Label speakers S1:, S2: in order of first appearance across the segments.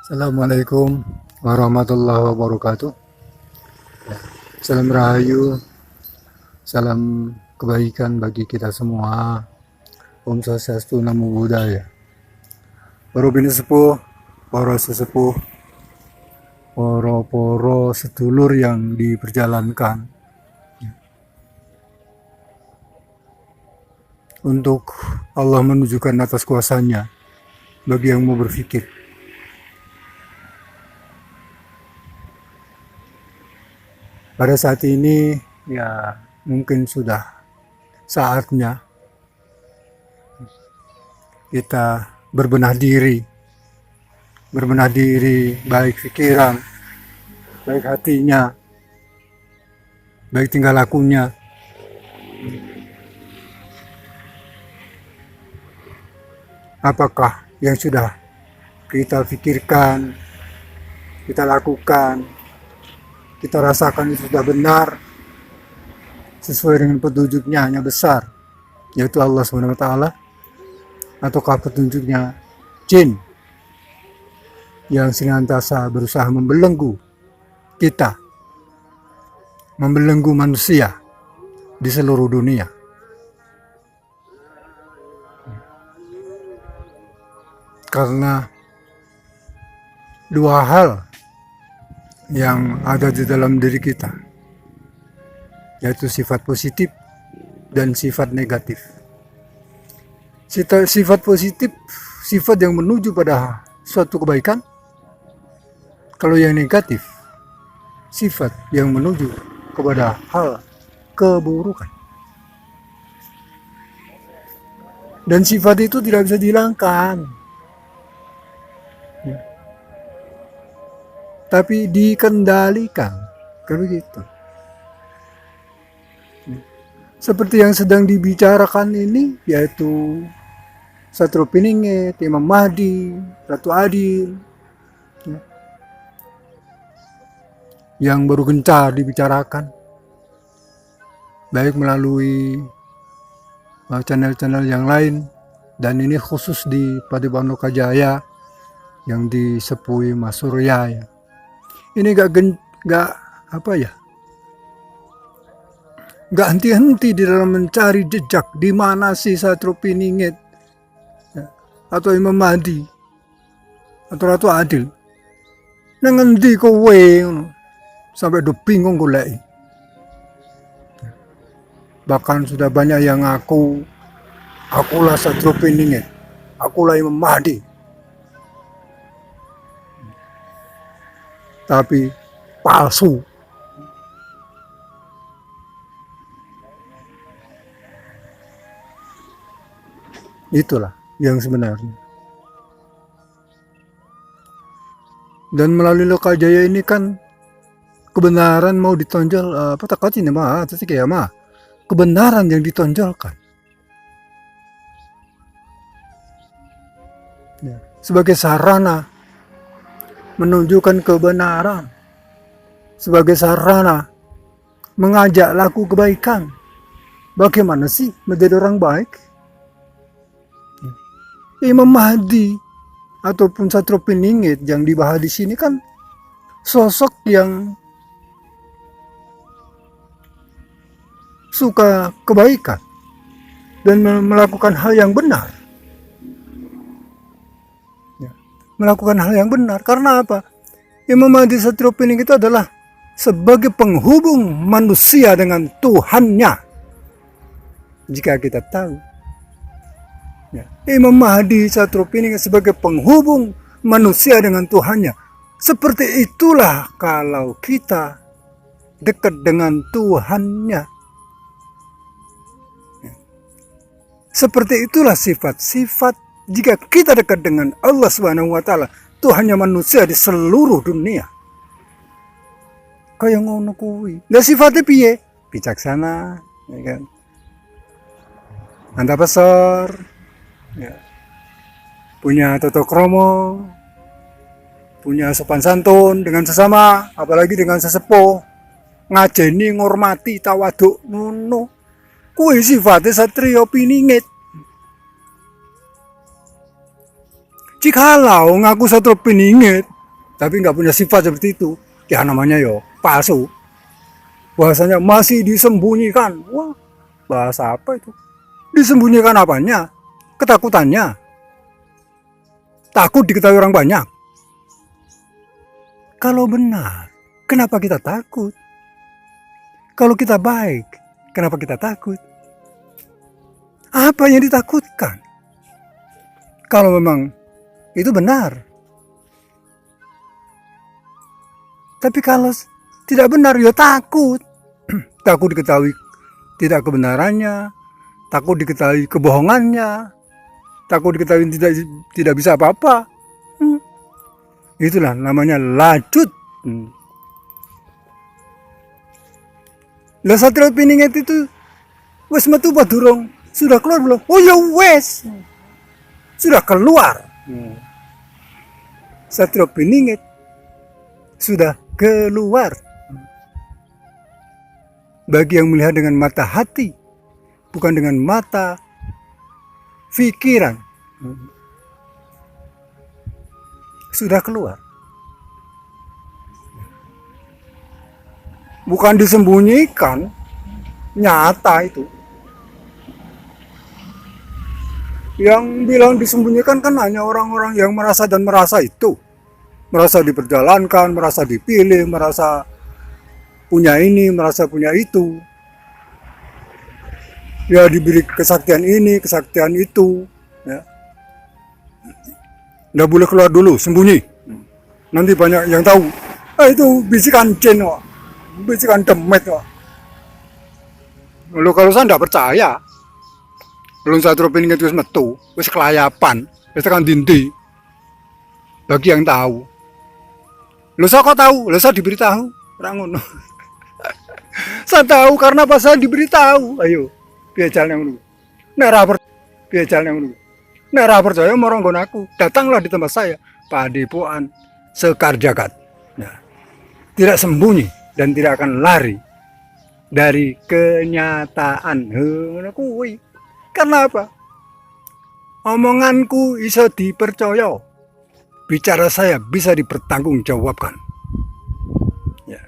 S1: Assalamualaikum warahmatullahi wabarakatuh. Salam rahayu, salam kebaikan bagi kita semua. Om Swastiastu, Namo Buddhaya. Para bini sepuh, para sesepuh, para sedulur yang diperjalankan untuk Allah menunjukkan atas kuasanya bagi yang mau berpikir. Pada saat ini ya mungkin sudah saatnya kita berbenah diri baik pikiran, baik hatinya, baik tingkah lakunya. Apakah yang sudah kita pikirkan, kita lakukan, kita rasakan itu sudah benar, sesuai dengan petunjuknya hanya besar, yaitu Allah SWT, ataukah petunjuknya jin yang senantiasa berusaha membelenggu kita, membelenggu manusia di seluruh dunia. Karena dua hal yang ada di dalam diri kita, yaitu sifat positif dan sifat negatif. Sifat positif, sifat yang menuju pada suatu kebaikan. Kalau yang negatif, sifat yang menuju kepada hal keburukan. Dan sifat itu tidak bisa dihilangkan, tapi dikendalikan, kayak begitu. Seperti yang sedang dibicarakan ini, yaitu Satropiningit, Imam Mahdi, Ratu Adil, yang baru gencar dibicarakan, baik melalui channel-channel yang lain, dan ini khusus di Padepokan Lokajaya yang disepuhi Mas Surya ya. Ini gak henti-henti di dalam mencari jejak di mana si Satropiningit ya, atau Imam Mahdi atau Ratu Adil. Nang ngendi kowe sampai do bingung golek. Bahkan sudah banyak yang akulah Satropiningit, akulah Imam Mahdi. Tapi palsu. Itulah yang sebenarnya. Dan melalui Lokajaya ini kan kebenaran mau ditonjol, kebenaran yang ditonjolkan ya, sebagai sarana menunjukkan kebenaran, sebagai sarana mengajak laku kebaikan. Bagaimana sih menjadi orang baik? Imam Mahdi ataupun Satropiningit yang dibahas di sini kan sosok yang suka kebaikan dan melakukan hal yang benar. Melakukan hal yang benar. Karena apa? Imam Mahdi Satropiningit itu adalah sebagai penghubung manusia dengan Tuhannya. Jika kita tahu ya, Imam Mahdi Satropiningit sebagai penghubung manusia dengan Tuhannya. Seperti itulah kalau kita dekat dengan Tuhannya. Seperti itulah sifat-sifat jika kita dekat dengan Allah SWT, Tuhannya manusia di seluruh dunia. Kaya ngono kuwi. Lah sifatnya piye? Bijaksana, ya kan? Antap besar, ya. Punya tata krama, punya sopan santun dengan sesama, apalagi dengan sesepuh, ngajeni, ngormati, tawaduk, ngono. Kuwi sifatnya Satropiningit. Jikalau ngaku Satropiningit tapi nggak punya sifat seperti itu, ya namanya yo palsu. Bahasanya masih disembunyikan. Wah, bahasa apa itu? Disembunyikan apanya? Ketakutannya. Takut diketahui orang banyak. Kalau benar, kenapa kita takut? Kalau kita baik, kenapa kita takut? Apa yang ditakutkan? Kalau memang itu benar. Tapi kalau tidak benar, ya takut. Takut diketahui tidak kebenarannya, takut diketahui kebohongannya, takut diketahui tidak bisa apa-apa. Itulah namanya lacut. Lah Satrio Piningit itu wes metu apa durung? Sudah keluar belum? Oh ya wes. Sudah keluar. Satrio Piningit sudah keluar. Bagi yang melihat dengan mata hati, bukan dengan mata pikiran, sudah keluar. Bukan disembunyikan, nyata itu. Yang bilang disembunyikan kan hanya orang-orang yang merasa dan merasa itu. Merasa diperjalankan, merasa dipilih, merasa punya ini, merasa punya itu. Ya diberi kesaktian ini, kesaktian itu. Ya. Nggak boleh keluar dulu, sembunyi. Nanti banyak yang tahu. Itu bisikan jin, bisikan demet. Lalu kalau saya nggak percaya, belum Satrio Piningit wis metu, wis kelayapan, wis tekan dindi. Bagi yang tahu. Lho saya kok tahu? Lho saya diberitahu. Ora ngono. Saya tahu karena pas saya diberitahu. Ayo, piye jalan yang ngono. Nek ora piye jalan yang ngono. Nek ora percaya marang nggon aku, datanglah di tempat saya, Padepokan Sekar Jagat. Nah, tidak sembunyi dan tidak akan lari dari kenyataan. Ngono kuwi. Karena apa? Omonganku iso dipercaya. Bicara saya bisa dipertanggungjawabkan. Ya.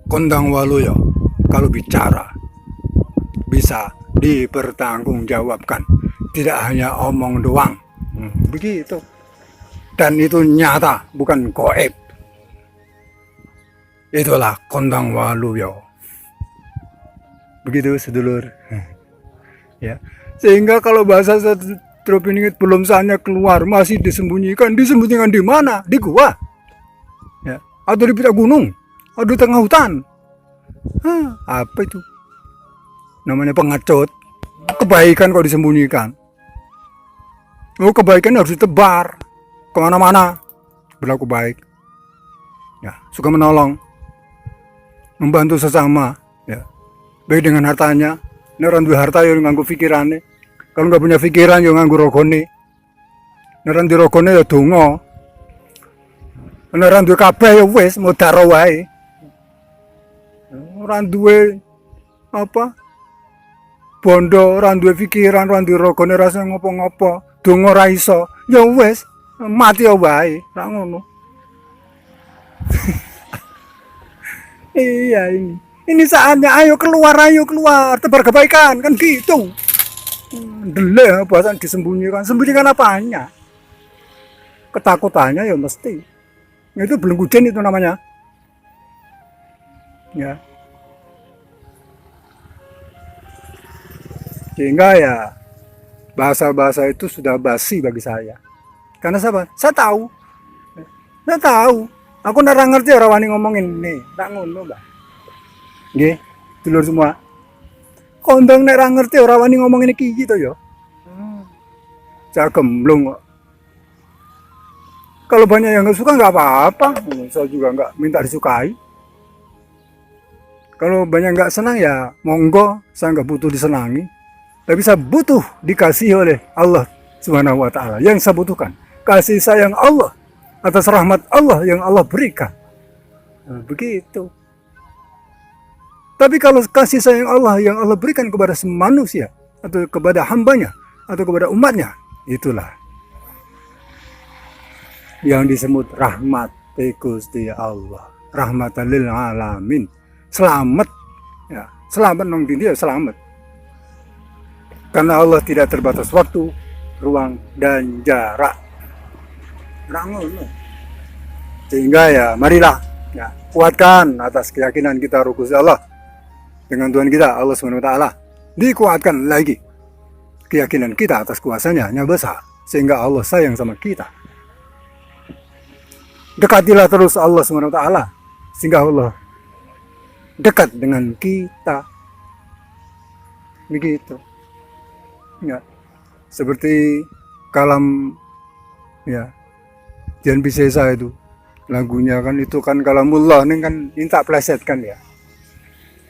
S1: Kondang Waluyo kalau bicara bisa dipertanggungjawabkan. Tidak hanya omong doang. Begitu. Dan itu nyata, bukan goib. Itulah Kondang Waluyo. Begitu sedulur. Ya. Sehingga kalau bahasa Satrio Piningit belum saatnya keluar, masih disembunyikan. Disembunyikan di mana? Di gua. Ya. Atau di puncak gunung. Atau di tengah hutan. Apa itu? Namanya pengecut. Kebaikan kok disembunyikan. Oh, kebaikan harus ditebar kemana-mana. Berlaku baik. Ya, suka menolong. Membantu sesama. Ya. Baik dengan hartanya. Ini orang duwe harta yang nganggo pikirannya. Kalau nggak punya pikiran yang nganggo rogone. Orang di rogone ya donga. Orang duwe kabeh ya wis modaro wae. Orang duwe apa? Bondo, orang duwe pikiran, orang duwe rogone rasa ngopo-ngopo. Donga ora iso. Ya wis mati ya wae. Ra ngono. Iya ini. Ini saatnya ayo keluar, tebar kebaikan, kan gitu. Deleh bahasan disembunyikan, sembunyikan apanya? Ketakutannya ya mesti. Itu belum hujan itu namanya. Ya. Sehingga ya bahasa-bahasa itu sudah basi bagi saya. Karena siapa? Saya tahu. Aku nggak ngerti orang wani ngomongin nih, tak ngono, Mbak. Nggih, dulur semua. Kondang nek ra ngerti ora wani ngomongin iki gitu ya. Saya gemblung kok. Kalau banyak yang nggak suka nggak apa-apa, saya juga nggak minta disukai. Kalau banyak nggak senang ya monggo, saya nggak butuh disenangi. Tapi saya butuh dikasihi oleh Allah Subhanahu wa Ta'ala. Yang saya butuhkan kasih sayang Allah atas rahmat Allah yang Allah berikan. Begitu. Tapi kalau kasih sayang Allah yang Allah berikan kepada manusia, atau kepada hambanya, atau kepada umatnya, itulah yang disebut rahmat Gusti Allah rahmatan lil alamin. Selamat ya, selamat nang dia selamat. Karena Allah tidak terbatas waktu, ruang dan jarak. Rangono. Sehingga ya marilah ya, kuatkan atas keyakinan kita Gusti Allah dengan Tuhan kita Allah SWT. Dikuatkan lagi keyakinan kita atas kuasanya yang besar, sehingga Allah sayang sama kita. Dekatilah terus Allah SWT, sehingga Allah dekat dengan kita. Begitu ya, seperti kalam ya Jan Bisesa itu lagunya kan, itu kan kalamullah ini kan minta pleset kan ya,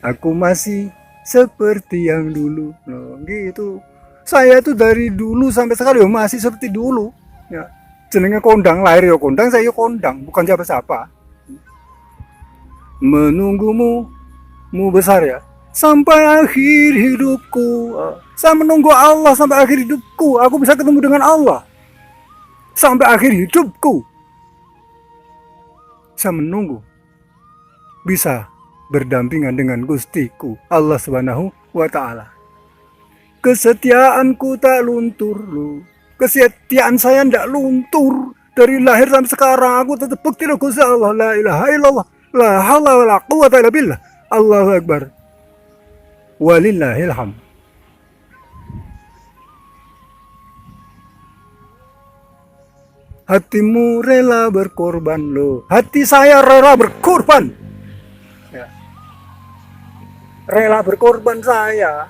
S1: aku masih seperti yang dulu. Nah, gitu. Saya itu dari dulu sampai sekarang masih seperti dulu ya. Jenenge kondang, lahir ya kondang, saya ya kondang, bukan siapa-siapa. Menunggumu mu besar ya sampai akhir hidupku. Saya menunggu Allah sampai akhir hidupku. Aku bisa ketemu dengan Allah sampai akhir hidupku. Saya menunggu bisa berdampingan dengan Gustiku Allah Subhanahu wa Ta'ala. Kesetiaanku tak luntur loh. Kesetiaan saya tidak luntur dari lahir sampai sekarang. Aku tetap bukti loh Gusti Allah, la ilaha illallah, la haula wala quwwata illa billah, Allahu akbar, walillahil hamd. Hatimu rela berkorban loh. Hati saya rela berkorban ya. Rela berkorban saya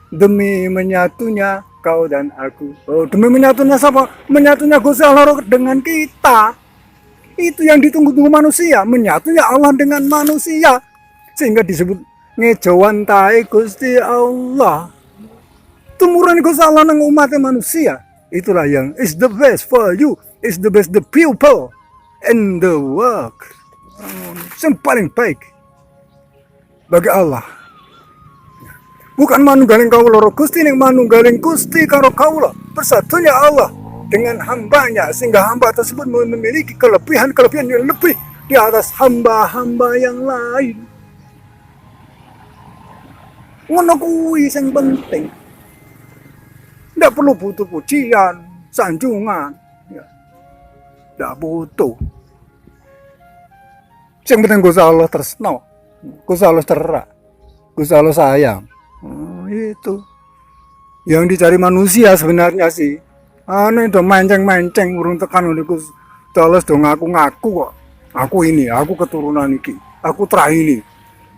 S1: demi menyatunya kau dan aku. Oh, demi menyatunya siapa? Menyatunya Gusti Allah dengan kita. Itu yang ditunggu-tunggu manusia, menyatunya Allah dengan manusia. Sehingga disebut ngejawan tae Gusti Allah. Tumuran Gusti Allah nang umatnya manusia. Itulah yang is the best for you, is the best the people and the work. Yang paling baik bagi Allah. Bukan manunggaling kawula Gusti ning manunggaling Gusti karo kawula. Bersatunya Allah dengan hambanya, sehingga hamba tersebut memiliki kelebihan-kelebihan yang lebih di atas hamba-hamba yang lain. Ngono kuwi sing penting. Ndak perlu butuh pujian, sanjungan. Ya. Ndak butuh. Yang penting Gusti Allah tresno. Gusti Allah cerak. Gusti Allah sayang. Oh, itu yang dicari manusia sebenarnya sih. Aneh do menceng-menceng urung tekan niku. Terus do ngaku-ngaku kok. Aku ini, aku keturunan iki. Aku terakhir ini.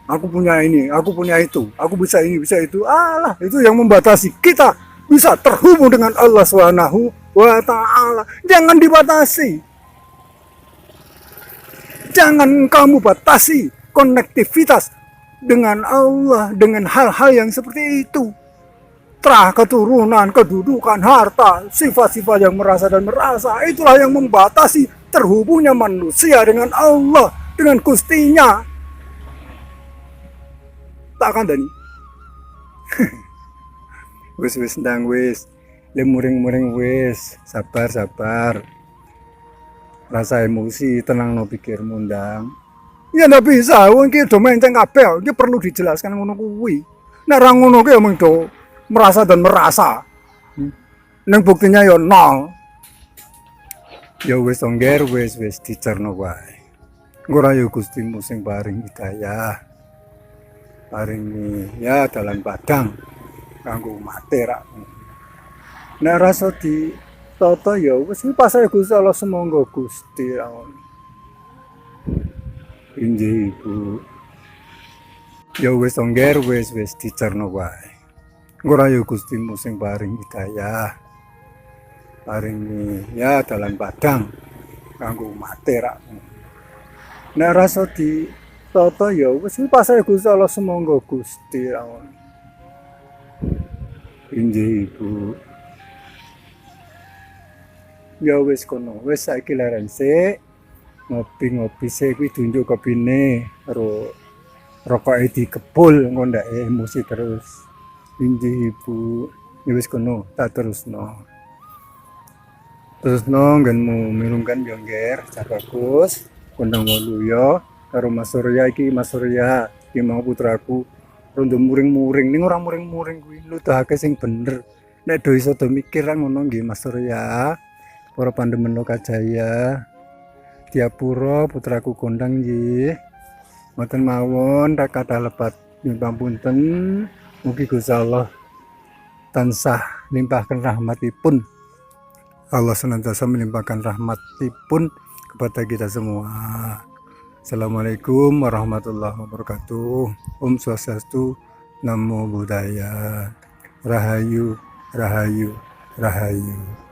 S1: Aku punya ini, aku punya itu. Aku bisa ini, bisa itu. Alah, itu yang membatasi kita bisa terhubung dengan Allah Subhanahu wa Ta'ala. Jangan dibatasi. Jangan kamu batasi konektivitas dengan Allah, dengan hal-hal yang seperti itu. Terah keturunan, kedudukan, harta, sifat-sifat yang merasa dan merasa, itulah yang membatasi terhubungnya manusia dengan Allah, dengan Gustinya. Takkan Dani. Wis ndang wis, muring-muring wis, sabar. Rasa emosi, tenang no pikirmu ndang. Ya ndak bisa, wong iki do menceng kabeh, iki perlu dijelaskan ngono kuwi. Nek ra ngono ki ya mung do merasa dan merasa. Nang buktinya ya nol. Ya wis ongger wis dicerno wae. Ora ya Gustimu sing paring hidayah. Paring ya dalan padang kanggo mate ra. Nek rasa di tata ya wis pasane Gusti Allah semonggo Gusti ra. Injih Ibu. Ya wis ongger wis dicerno wae. Ora ya Gustimu sing paring hidayah. Paring ya dalan padang kanggo mate ra. Nek rasa di tata ya wis pasane Gusti Allah semonggo Gusti ra. Injih Ibu. Ya wis kono, wis saiki leren sik. Ngopi-ngopi sik kuwi tunjuk kopine karo rokoke dikebul engko ndak emosi terus. Injih Ibu, ya wis kono tak terusno. Terus no nggenmu mirungkan yongger jar bagus kondang waluya karo Mas Surya Mas Surya iki mau putraku rondo muring-muring ning ora muring-muring kuwi nuduhake sing bener nek do iso do mikir ngono nggih Mas Surya para pandemen Lokajaya Diapura putraku kondang nggih mboten mawon tak kathah lepat nyuwun punten mugi Gusti Allah tansah limpahkan rahmatipun. Allah senantiasa melimpahkan rahmatipun kepada kita semua. Assalamualaikum warahmatullahi wabarakatuh. Om Swastiastu, Namo Buddhaya. Rahayu, Rahayu, Rahayu.